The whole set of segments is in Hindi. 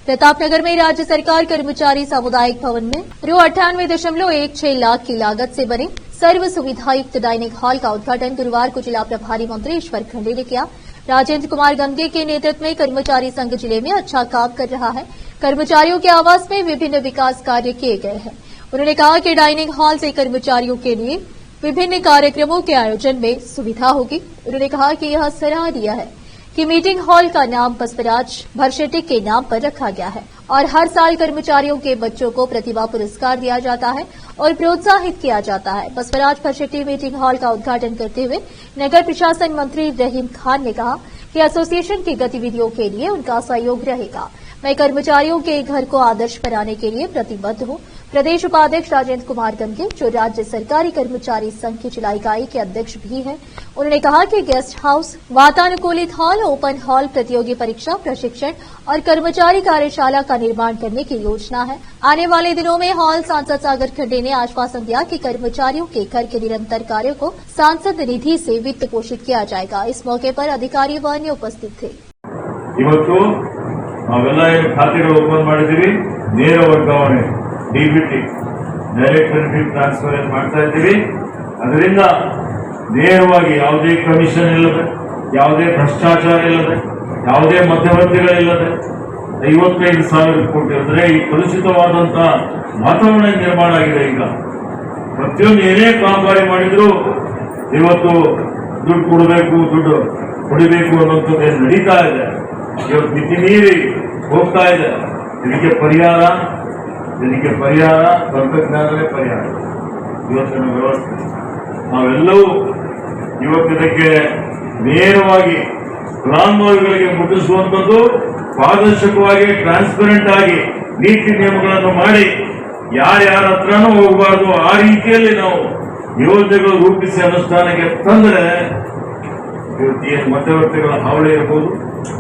प्रतापनगर में राज्य सरकार कर्मचारी सामुदायिक भवन में ₹98.16 लाख की लागत से बने सर्व सुविधायुक्त डाइनिंग हॉल का उद्घाटन गुरुवार को जिला प्रभारी मंत्री ईश्वर खंडे ने किया। राजेंद्र कुमार गंगे के नेतृत्व में कर्मचारी संघ जिले में अच्छा काम कर रहा है। कर्मचारियों के आवास में विभिन्न विकास कार्य किए गए हैं। उन्होंने कहा कि डाइनिंग हॉल से कर्मचारियों के लिए विभिन्न कार्यक्रमों के आयोजन में सुविधा होगी। उन्होंने कहा कि यह सराहनीय है कि मीटिंग हॉल का नाम बसवराज भरशेट्टी के नाम पर रखा गया है और हर साल कर्मचारियों के बच्चों को प्रतिभा पुरस्कार दिया जाता है और प्रोत्साहित किया जाता है। बसवराज भरशेट्टी मीटिंग हॉल का उद्घाटन करते हुए नगर प्रशासन मंत्री रहीम खान ने कहा कि एसोसिएशन की गतिविधियों के लिए उनका सहयोग रहेगा। मैं कर्मचारियों के घर को आदर्श बनाने के लिए प्रतिबद्ध हूं। प्रदेश उपाध्यक्ष राजेंद्र कुमार गंगे, जो राज्य सरकारी कर्मचारी संघ की जिला इकाई के अध्यक्ष भी हैं, उन्होंने कहा कि गेस्ट हाउस, वातानुकूलित हॉल, ओपन हॉल, प्रतियोगी परीक्षा, प्रशिक्षण और कर्मचारी कार्यशाला का निर्माण करने की योजना है। आने वाले दिनों में हॉल सांसद सागर खंडे ने आश्वासन दिया कि कर्मचारियों के घर के निरंतर कार्यों को सांसद निधि से वित्त पोषित किया जाएगा। इस मौके पर अधिकारी व अन्य उपस्थित थे। ನಾವೆಲ್ಲ ಏನು ಖಾತೆಗಳು ಓಪನ್ ಮಾಡಿದ್ದೀವಿ, ನೇರ ವರ್ಗಾವಣೆ ಡಿಬಿಟಿ ಡೈರೆಕ್ಟ್ ಬೆನಿಫಿಟ್ ಟ್ರಾನ್ಸ್ಫರ್ ಏನು ಮಾಡ್ತಾ ಇದ್ದೀವಿ। ಅದರಿಂದ ನೇರವಾಗಿ ಯಾವುದೇ ಕಮಿಷನ್ ಇಲ್ಲದೆ, ಯಾವುದೇ ಭ್ರಷ್ಟಾಚಾರ ಇಲ್ಲದೆ, ಯಾವುದೇ ಮಧ್ಯವರ್ತಿಗಳಿಲ್ಲದೆ 55,000 ಕೋಟಿ ಅಂದರೆ ಈ ಕಲುಷಿತವಾದಂತಹ ವಾತಾವರಣ ನಿರ್ಮಾಣ ಆಗಿದೆ। ಈಗ ಪ್ರತಿಯೊಂದು ಏನೇ ಕಾಮಗಾರಿ ಮಾಡಿದ್ರು ಇವತ್ತು ದುಡ್ಡು ಕೊಡಬೇಕು, ದುಡ್ಡು ಹೊಡಿಬೇಕು ಅನ್ನೋಂಥದ್ದು ನಡೀತಾ ಇದೆ। ಇವತ್ತು ಮಿತಿ ಮೀರಿ ಹೋಗ್ತಾ ಇದೆ। ಇದಕ್ಕೆ ಪರಿಹಾರ ತಂತ್ರಜ್ಞಾನವೇ ಪರಿಹಾರ, ಇವತ್ತಿನ ವ್ಯವಸ್ಥೆ। ನಾವೆಲ್ಲವೂ ಇವತ್ತಿನಕ್ಕೆ ನೇರವಾಗಿ ಫಲಾನುಭವಿಗಳಿಗೆ ಮುಟ್ಟಿಸುವಂಥದ್ದು, ಪಾರದರ್ಶಕವಾಗಿ ಟ್ರಾನ್ಸ್ಪರೆಂಟ್ ಆಗಿ ನೀತಿ ನಿಯಮಗಳನ್ನು ಮಾಡಿ ಯಾರ್ಯಾರ ಹತ್ರನೂ ಹೋಗಬಾರ್ದು, ಆ ರೀತಿಯಲ್ಲಿ ನಾವು ಯೋಜನೆಗಳು ರೂಪಿಸಿ ಅನುಷ್ಠಾನಕ್ಕೆ ತಂದರೆ ಇವತ್ತು ಏನು ಮಧ್ಯವರ್ತಿಗಳ ಹಾವಳಿ ಇರ್ಬೋದು,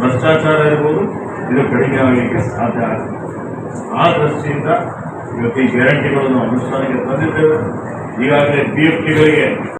ಭ್ರಷ್ಟಾಚಾರ ಇರ್ಬೋದು, ಇದು ಕಡಿಮೆ ಆಗಲಿಕ್ಕೆ ಸಾಧ್ಯ ಆಗುತ್ತೆ। ಆ ದೃಷ್ಟಿಯಿಂದ ಇವತ್ತು ಈ ಗ್ಯಾರಂಟಿಗಳನ್ನು ಅನುಷ್ಠಾನಕ್ಕೆ ತಂದಿದ್ದೇವೆ। ಈಗಾಗಲೇ PFTಗಳಿಗೆ